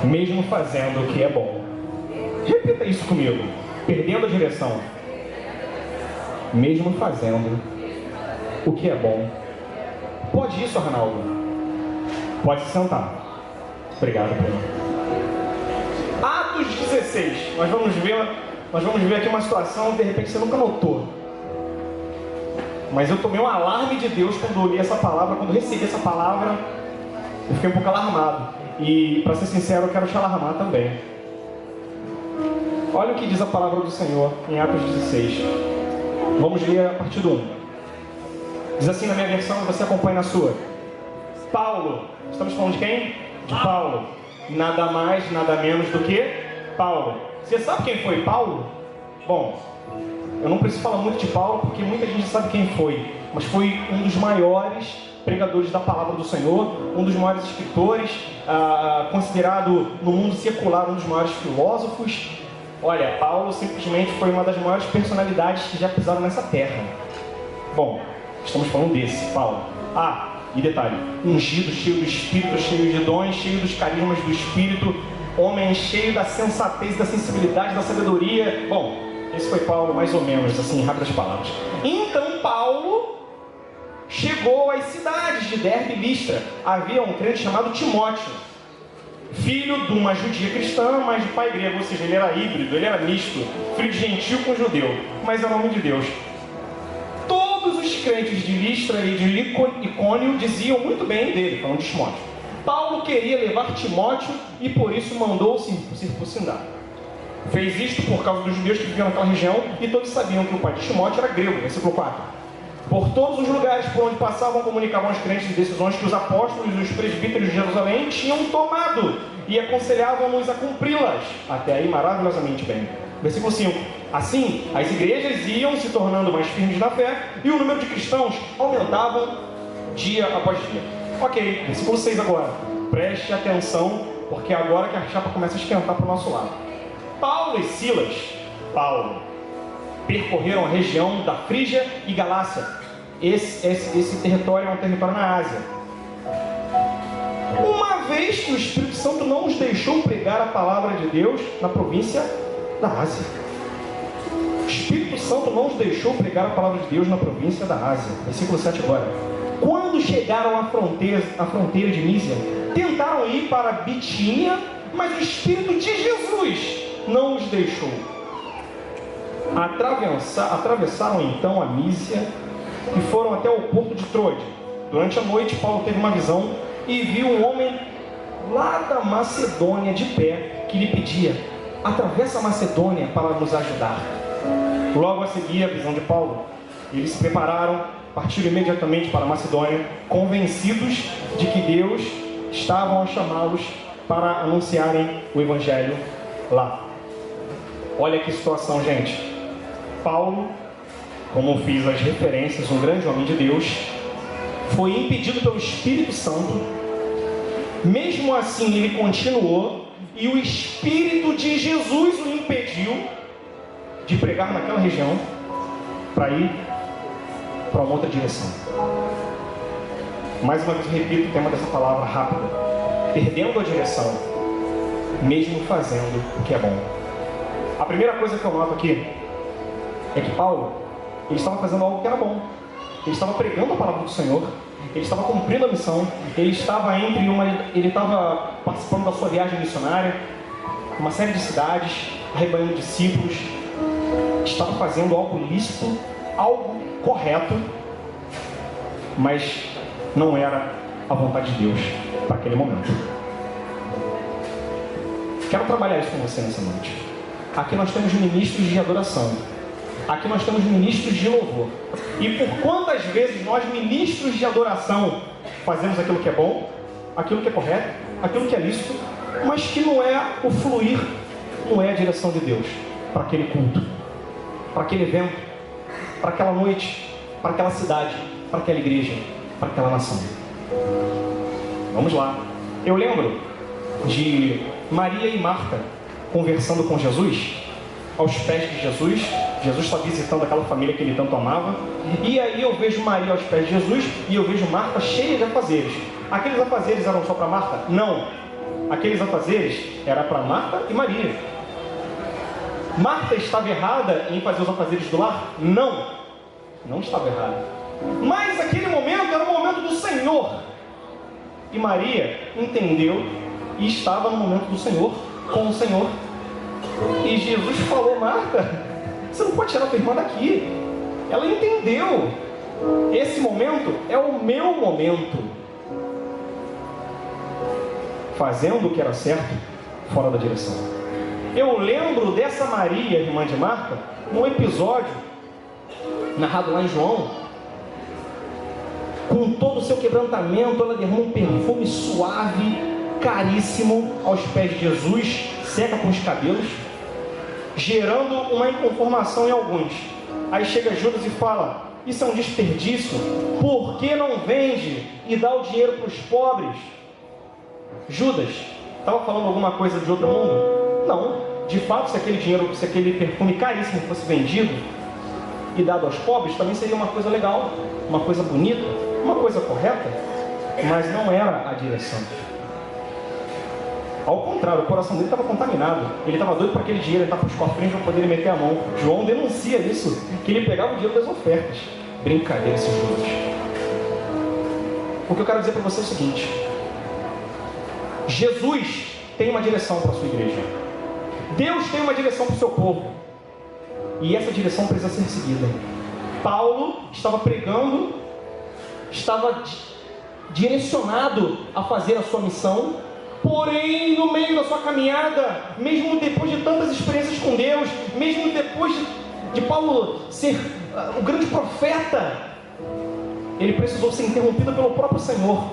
mesmo fazendo o que é bom. Repita isso comigo. Perdendo a direção, mesmo fazendo o que é bom. Pode isso, Arnaldo? Pode se sentar. Obrigado, Bruno. Atos 16. Nós vamos ver aqui uma situação que de repente você nunca notou. Mas eu tomei um alarme de Deus quando eu li essa palavra, quando eu recebi essa palavra, eu fiquei um pouco alarmado. E, para ser sincero, eu quero te alarmar também. Olha o que diz a palavra do Senhor em Atos 16. Vamos ler a partir do 1. Diz assim na minha versão, você acompanha na sua. Paulo, estamos falando de quem? De Paulo. Nada mais, nada menos do que Paulo. Você sabe quem foi Paulo? Bom, eu não preciso falar muito de Paulo, porque muita gente sabe quem foi. Mas foi um dos maiores pregadores da palavra do Senhor, um dos maiores escritores, considerado no mundo secular um dos maiores filósofos. Olha, Paulo simplesmente foi uma das maiores personalidades que já pisaram nessa terra. Bom, estamos falando desse, Paulo. E detalhe, ungido, cheio do Espírito, cheio de dons, cheio dos carismas do Espírito, homem cheio da sensatez, da sensibilidade, da sabedoria. Bom, esse foi Paulo, mais ou menos, assim, em rápidas palavras. Então Paulo chegou às cidades de Derbe e Listra. Havia um crente chamado Timóteo, filho de uma judia cristã, mas de pai grego, ou seja, ele era híbrido, ele era misto, filho de gentil com judeu, mas era homem de Deus. Todos os crentes de Listra e de Icônio diziam muito bem dele, falando de Timóteo. Paulo queria levar Timóteo e por isso mandou circuncidar. Fez isto por causa dos judeus que viviam naquela região e todos sabiam que o pai de Timóteo era grego, versículo 4. Por todos os lugares por onde passavam, comunicavam aos crentes de decisões que os apóstolos e os presbíteros de Jerusalém tinham tomado e aconselhavam-nos a cumpri-las. Até aí, maravilhosamente bem. Versículo 5. Assim, as igrejas iam se tornando mais firmes na fé e o número de cristãos aumentava dia após dia. Ok, versículo 6 agora. Preste atenção, porque é agora que a chapa começa a esquentar para o nosso lado. Paulo e Silas, percorreram a região da Frígia e Galácia. Esse território é um território na Ásia. Uma vez que o Espírito Santo não os deixou pregar a palavra de Deus na província da Ásia. O Espírito Santo não os deixou pregar a palavra de Deus na província da Ásia. Versículo 7 agora. Quando chegaram à fronteira de Mísia, tentaram ir para Bitínia, mas o Espírito de Jesus não os deixou. Atravessaram então a Mísia e foram até o porto de Troade. Durante a noite, Paulo teve uma visão e viu um homem lá da Macedônia de pé, que lhe pedia: atravessa a Macedônia para nos ajudar. Logo a seguir a visão de Paulo, eles se prepararam, partiram imediatamente para a Macedônia, convencidos de que Deus estava a chamá-los para anunciarem o Evangelho lá. Olha que situação, gente. Paulo, como fiz as referências, um grande homem de Deus, foi impedido pelo Espírito Santo. Mesmo assim, ele continuou, e o Espírito de Jesus o impediu de pregar naquela região para ir para uma outra direção. Mais uma vez repito o tema dessa palavra rápida: perdendo a direção, mesmo fazendo o que é bom. A primeira coisa que eu noto aqui é que Paulo, ele estava fazendo algo que era bom. Ele estava pregando a palavra do Senhor, ele estava cumprindo a missão, ele estava participando da sua viagem missionária, uma série de cidades, arrebanhando discípulos, estava fazendo algo lícito, algo correto, mas não era a vontade de Deus para aquele momento. Quero trabalhar isso com você nessa noite. Aqui nós temos ministros de adoração. Aqui nós temos ministros de louvor. E por quantas vezes nós, ministros de adoração, fazemos aquilo que é bom, aquilo que é correto, aquilo que é lícito, mas que não é o fluir, não é a direção de Deus para aquele culto, para aquele evento, para aquela noite, para aquela cidade, para aquela igreja, para aquela nação. Vamos lá. Eu lembro de Maria e Marta conversando com Jesus, aos pés de Jesus. Jesus está visitando aquela família que ele tanto amava. E aí eu vejo Maria aos pés de Jesus e eu vejo Marta cheia de afazeres. Aqueles afazeres eram só para Marta? Não. aqueles afazeres era para Marta e Maria. Marta estava errada em fazer os afazeres do lar? Não, não estava errada. Mas aquele momento era o momento do Senhor. E Maria entendeu e estava no momento do Senhor, com o Senhor. E Jesus falou: Marta, você não pode tirar a tua irmã daqui. Ela entendeu. Esse momento é o meu momento. Fazendo o que era certo, fora da direção. Eu lembro dessa Maria, irmã de Marta, num episódio narrado lá em João. Com todo o seu quebrantamento, ela derrama um perfume suave, caríssimo, aos pés de Jesus, seca com os cabelos, gerando uma inconformação em alguns. Aí chega Judas e fala: isso é um desperdício, por que não vende e dá o dinheiro para os pobres? Judas estava falando alguma coisa de outro mundo? Não. De fato, se aquele dinheiro, se aquele perfume caríssimo fosse vendido e dado aos pobres, também seria uma coisa legal, uma coisa bonita, uma coisa correta, mas não era a direção. Ao contrário, o coração dele estava contaminado. Ele estava doido para aquele dinheiro entrar para os cofrinhos para poder meter a mão. João denuncia isso, que ele pegava o dinheiro das ofertas. Brincadeira esses juros. O que eu quero dizer para você é o seguinte: Jesus tem uma direção para a sua igreja. Deus tem uma direção para o seu povo. E essa direção precisa ser seguida. Paulo estava pregando, estava direcionado a fazer a sua missão. Porém, no meio da sua caminhada, mesmo depois de tantas experiências com Deus, mesmo depois de Paulo ser o grande profeta, ele precisou ser interrompido pelo próprio Senhor.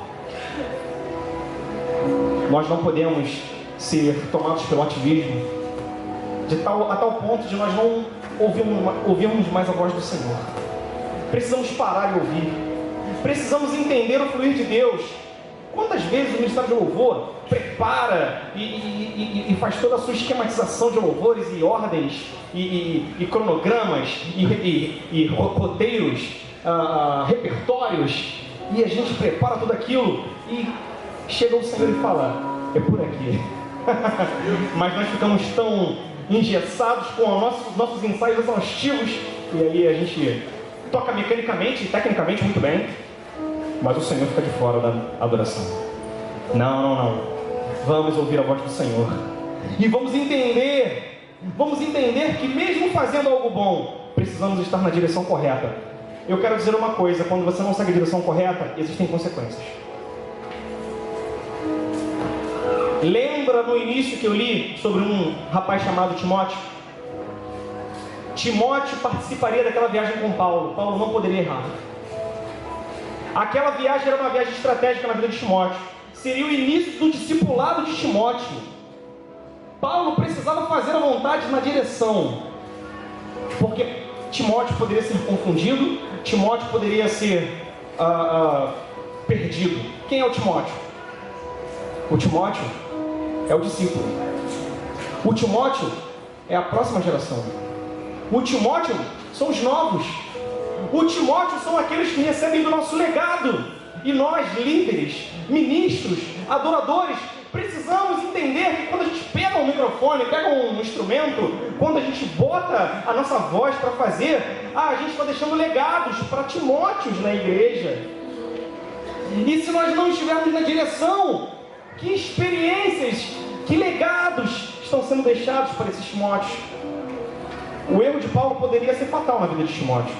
Nós não podemos ser tomados pelo ativismo a tal ponto de nós não ouvirmos mais a voz do Senhor. Precisamos parar e ouvir. Precisamos entender o fluir de Deus. Quantas vezes o Ministério de Louvor prepara e faz toda a sua esquematização de louvores e ordens e cronogramas e roteiros, repertórios, e a gente prepara tudo aquilo e chega o Senhor e fala: é por aqui. Mas nós ficamos tão engessados com nossos ensaios exaustivos, e aí a gente toca mecanicamente e tecnicamente muito bem, mas o Senhor fica de fora da adoração. Não. Vamos ouvir a voz do Senhor. E vamos entender que mesmo fazendo algo bom, precisamos estar na direção correta. Eu quero dizer uma coisa: quando você não segue a direção correta, existem consequências. Lembra no início que eu li sobre um rapaz chamado Timóteo? Timóteo participaria daquela viagem com Paulo. Paulo não poderia errar. Aquela viagem era uma viagem estratégica na vida de Timóteo. Seria o início do discipulado de Timóteo. Paulo precisava fazer a vontade na direção, porque Timóteo poderia ser confundido, Timóteo poderia ser perdido. Quem é o Timóteo? O Timóteo é o discípulo. O Timóteo é a próxima geração. O Timóteo são os novos. O Timóteo são aqueles que recebem do nosso legado. E nós, líderes, ministros, adoradores, precisamos entender que quando a gente pega um microfone, pega um instrumento, quando a gente bota a nossa voz para fazer, a gente está deixando legados para Timóteos na igreja. E se nós não estivermos na direção, que experiências, que legados estão sendo deixados para esses Timóteos? O erro de Paulo poderia ser fatal na vida de Timóteo.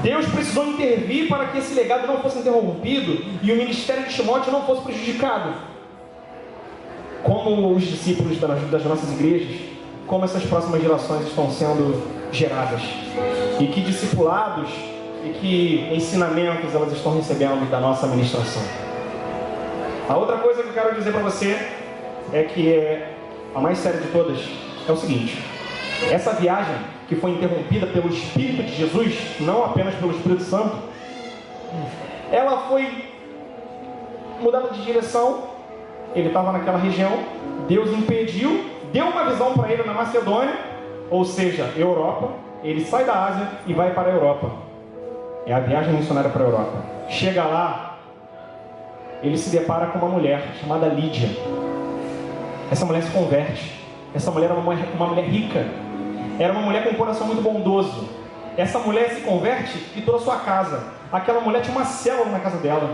Deus precisou intervir para que esse legado não fosse interrompido e o ministério de Timóteo não fosse prejudicado. Como os discípulos das nossas igrejas, como essas próximas gerações estão sendo geradas, e que discipulados e que ensinamentos elas estão recebendo da nossa ministração. A outra coisa que eu quero dizer para você é que a mais séria de todas é o seguinte: essa viagem que foi interrompida pelo Espírito de Jesus, não apenas pelo Espírito Santo, ela foi mudada de direção. Ele estava naquela região, Deus impediu, deu uma visão para ele na Macedônia, ou seja, Europa. Ele sai da Ásia e vai para a Europa. É a viagem missionária para a Europa. Chega lá, ele se depara com uma mulher chamada Lídia. Essa mulher se converte. Essa mulher era uma mulher rica. Era uma mulher com um coração muito bondoso. Essa mulher se converte e trouxe sua casa. Aquela mulher tinha uma célula na casa dela.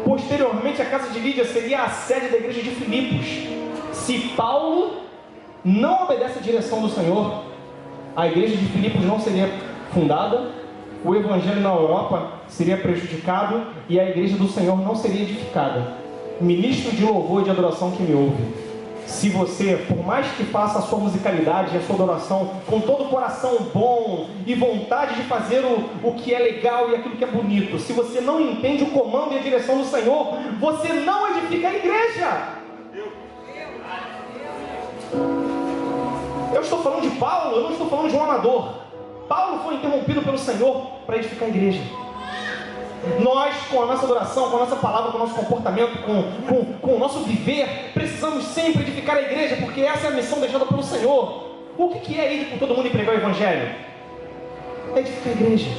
Posteriormente, a casa de Lídia seria a sede da igreja de Filipos. Se Paulo não obedece à direção do Senhor, a igreja de Filipos não seria fundada, o evangelho na Europa seria prejudicado e a igreja do Senhor não seria edificada. Ministro de louvor e de adoração que me ouve, se você, por mais que faça a sua musicalidade e a sua adoração com todo o coração bom e vontade de fazer o que é legal e aquilo que é bonito, se você não entende o comando e a direção do Senhor, você não edifica a igreja. Eu estou falando de Paulo, eu não estou falando de um amador. Paulo foi interrompido pelo Senhor para edificar a igreja. Nós, com a nossa adoração, com a nossa palavra, com o nosso comportamento, com o nosso viver, precisamos sempre edificar a igreja, porque essa é a missão deixada pelo Senhor. O que é ir por todo mundo e pregar o evangelho? É edificar a igreja.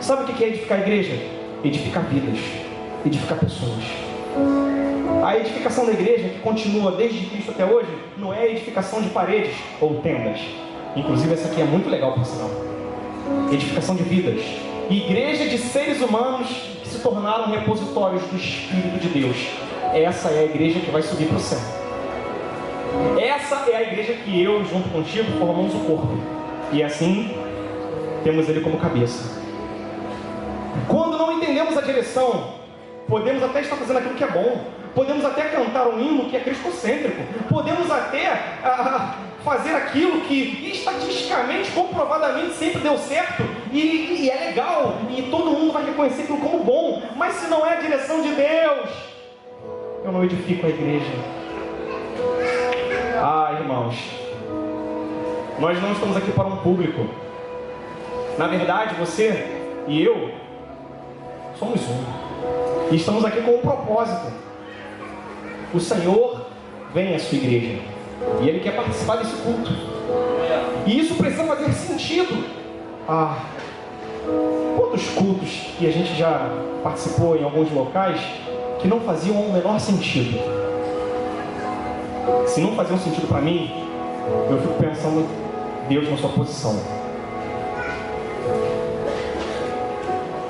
Sabe o que é edificar a igreja? Edificar vidas, edificar pessoas. A edificação da igreja, que continua desde Cristo até hoje, não é a edificação de paredes ou tendas. Inclusive essa aqui é muito legal, por sinal. Edificação de vidas. Igreja de seres humanos que se tornaram repositórios do Espírito de Deus. Essa é a igreja que vai subir para o céu. Essa é a igreja que eu, junto contigo, formamos o corpo. E assim, temos ele como cabeça. Quando não entendemos a direção, podemos até estar fazendo aquilo que é bom. Podemos até cantar um hino que é cristocêntrico. Podemos até fazer aquilo que estatisticamente, comprovadamente sempre deu certo e é legal, e todo mundo vai reconhecer aquilo como bom, mas se não é a direção de Deus, eu não edifico a igreja. Irmãos, nós não estamos aqui para um público. Na verdade, você e eu somos um, e estamos aqui com um propósito. O Senhor vem à sua igreja e Ele quer participar desse culto. E isso precisa fazer sentido. Quantos cultos que a gente já participou em alguns locais que não faziam o menor sentido? Se não faziam sentido para mim, eu fico pensando, Deus na sua posição.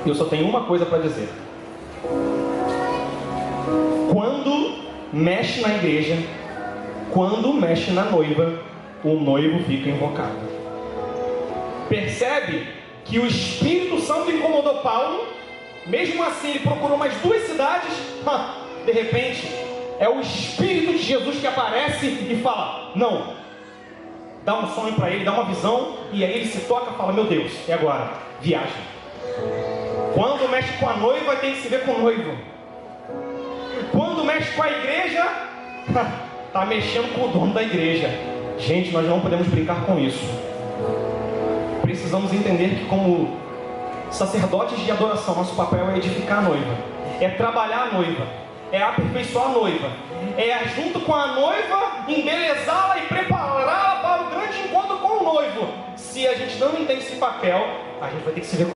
Eu só tenho uma coisa para dizer. Quando mexe na igreja, quando mexe na noiva, o noivo fica invocado. Percebe que o Espírito Santo incomodou Paulo, mesmo assim ele procurou mais 2 cidades, de repente é o Espírito de Jesus que aparece e fala, não, dá um sonho para ele, dá uma visão, e aí ele se toca e fala, meu Deus, é agora, viagem. Quando mexe com a noiva, tem que se ver com o noivo. Quando mexe com a igreja, está mexendo com o dono da igreja. Gente, nós não podemos brincar com isso. Precisamos entender que, como sacerdotes de adoração, nosso papel é edificar a noiva, é trabalhar a noiva, é aperfeiçoar a noiva, é junto com a noiva embelezá-la e prepará-la para o grande encontro com o noivo. Se a gente não entende esse papel, a gente vai ter que se ver